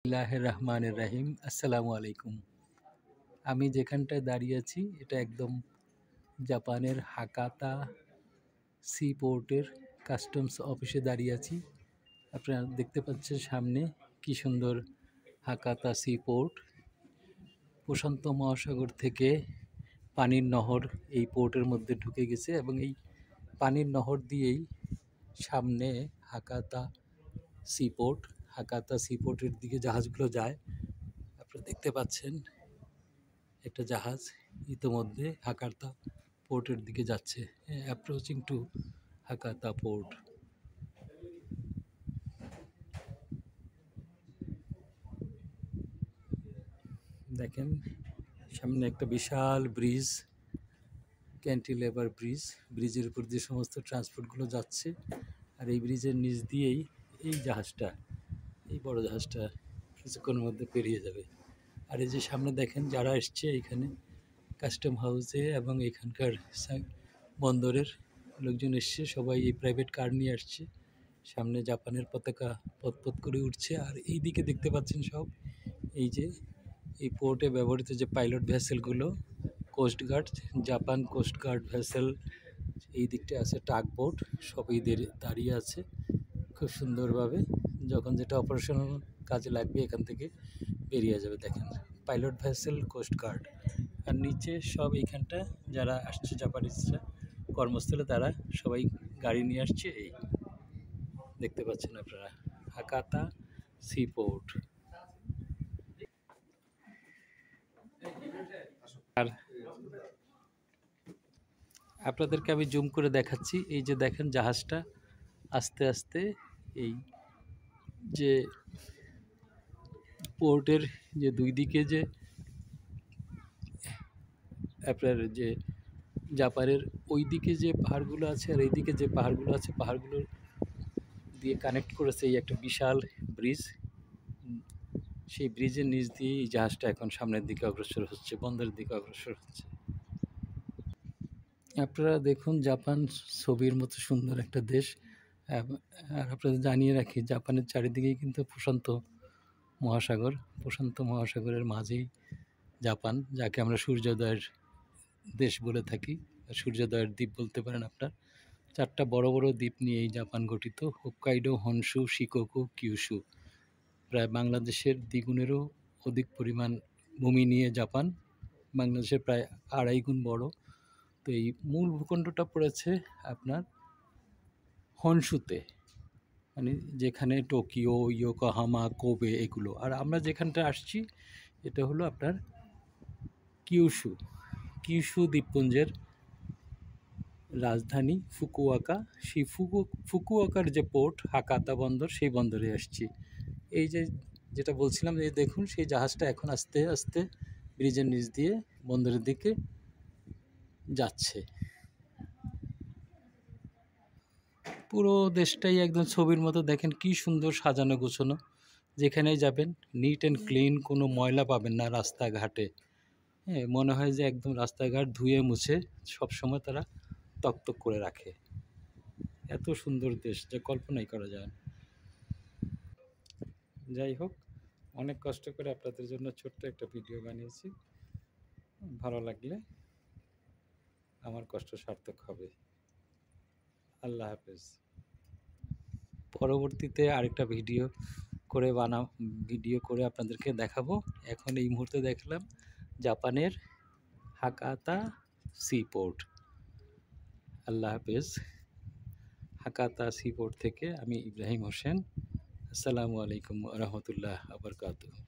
বিসমিল্লাহির রহমানির রহিম। আসসালামু আলাইকুম। আমি যেখানটায় দাঁড়িয়ে আছি এটা একদম জাপানের হাকাতা সি পোর্টের কাস্টমস অফিসে দাঁড়িয়ে আছি। আপনারা দেখতে পাচ্ছেন সামনে কি সুন্দর হাকাতা সি পোর্ট। প্রশান্ত মহাসাগর থেকে পানির নহর এই পোর্টের মধ্যে ঢুকে গেছে এবং এই পানির নহর দিয়েই সামনে হাকাতা সি পোর্ট। হাকাতা সি পোর্টের দিকে জাহাজগুলো যায়। আপনারা দেখতে পাচ্ছেন একটা জাহাজ ইতোমধ্যে হাকাতা পোর্টের দিকে যাচ্ছে। Approaching to Hakata port. দেখেন সামনে একটা বিশাল ব্রিজ, ক্যান্টিলেভার ব্রিজ। ব্রিজের উপর দিয়ে সমস্ত ট্রান্সপোর্টগুলো যাচ্ছে আর এই ব্রিজের নিচ দিয়েই এই জাহাজটা, এই বড় জাহাজটা কিছুক্ষণের মধ্যে পেরিয়ে যাবে। আর এই যে সামনে দেখেন যারা এসছে এখানে কাস্টম হাউসে এবং এখানকার বন্দরের লোকজন এসছে, সবাই এই প্রাইভেট কার নিয়ে আসছে। সামনে জাপানের পতাকা পতপত করে উঠছে। আর এই দিকে দেখতে পাচ্ছেন সব এই যে এই পোর্টে ব্যবহৃত যে পাইলট ভেসেলগুলো, কোস্টগার্ড, জাপান কোস্টগার্ড ভেসেল। এই দিকটা আছে টাগ বোট, সবই দাঁড়িয়ে আছে খুব সুন্দরভাবে। যখন যেটা অপারেশনাল কাজে লাগবে এখান থেকে বেরিয়ে যাবে। দেখেন পাইলট ভেসেল, কোস্টগার্ড। আর নিচে সব এইখানটা যারা আসছে জাপানিজরা কর্মস্থলে, তারা সবাই গাড়ি নিয়ে আসছে। এই দেখতে পাচ্ছেন আপনারা হাকাতা সি পোর্ট। আর আপনাদেরকে আমি জুম করে দেখাচ্ছি। এই যে দেখেন জাহাজটা আস্তে আস্তে এই যে পোর্টের যে দুই দিকে যে আপনার যে জাপানের ওই দিকে যে পাহাড়গুলো আছে আর এই দিকে যে পাহাড়গুলো আছে, পাহাড়গুলো দিয়ে কানেক্ট করেছে এই একটা বিশাল ব্রিজ। সেই ব্রিজের নিচ দিয়ে এই জাহাজটা এখন সামনের দিকে অগ্রসর হচ্ছে, বন্দরের দিকে অগ্রসর হচ্ছে। আপনারা দেখুন জাপান ছবির মতো সুন্দর একটা দেশ। আর আপনাদের জানিয়ে রাখি জাপানের চারিদিকেই কিন্তু প্রশান্ত মহাসাগর। প্রশান্ত মহাসাগরের মাঝেই জাপান, যাকে আমরা সূর্যোদয়ের দেশ বলে থাকি, সূর্যোদয়ের দ্বীপ বলতে পারেন আপনার। চারটা বড় বড় দ্বীপ নিয়ে এই জাপান গঠিত: হোক্কাইডো, হনশু, শিকোকু, কিউশু। প্রায় বাংলাদেশের দ্বিগুণেরও অধিক পরিমাণ ভূমি নিয়ে জাপান, বাংলাদেশের প্রায় 2.5 গুণ বড়। তো এই মূল ভূখণ্ডটা পড়েছে আপনার হনশুতে, মানে যেখানে টোকিও, ইয়োকোহামা, কোবে এগুলো। আর আমরা যেখানটা আসছি এটা হলো আপনার কিউশু। কিউশু দ্বীপপুঞ্জের রাজধানী ফুকুওকা। সেই ফুকুওকার যে পোর্ট হাকাতা বন্দর, সেই বন্দরে আসছি। এই যে যেটা বলছিলাম, যে দেখুন সেই জাহাজটা এখন আস্তে আস্তে ব্রিজের নিচ দিয়ে বন্দরের দিকে যাচ্ছে। পুরো দেশটাই একদম ছবির মতো। দেখেন কি সুন্দর সাজানো গোছানো। যেখানেই যাবেন নিট অ্যান্ড ক্লিন, কোনো ময়লা পাবেন না রাস্তাঘাটে। হ্যাঁ, মনে হয় যে একদম রাস্তাঘাট ধুয়ে মুছে সবসময় তারা তকতক করে রাখে। এত সুন্দর দেশ যা কল্পনাই করা যায় না। যাই হোক, অনেক কষ্ট করে আপনাদের জন্য ছোট্ট একটা ভিডিও বানিয়েছি। ভালো লাগলে আমার কষ্ট সার্থক হবে। আল্লাহ হাফেজ। পরবর্তীতে আরেকটা ভিডিও করে আপনাদেরকে দেখাবো। এখন এই মুহূর্তে দেখলাম জাপানের হাকাতা সি পোর্ট। আল্লাহ হাফেজ। হাকাতা সি পোর্ট থেকে আমি ইব্রাহিম হোসেন। আসসালামু আলাইকুম ওয়া রাহমাতুল্লাহি ওয়া বারাকাতুহু।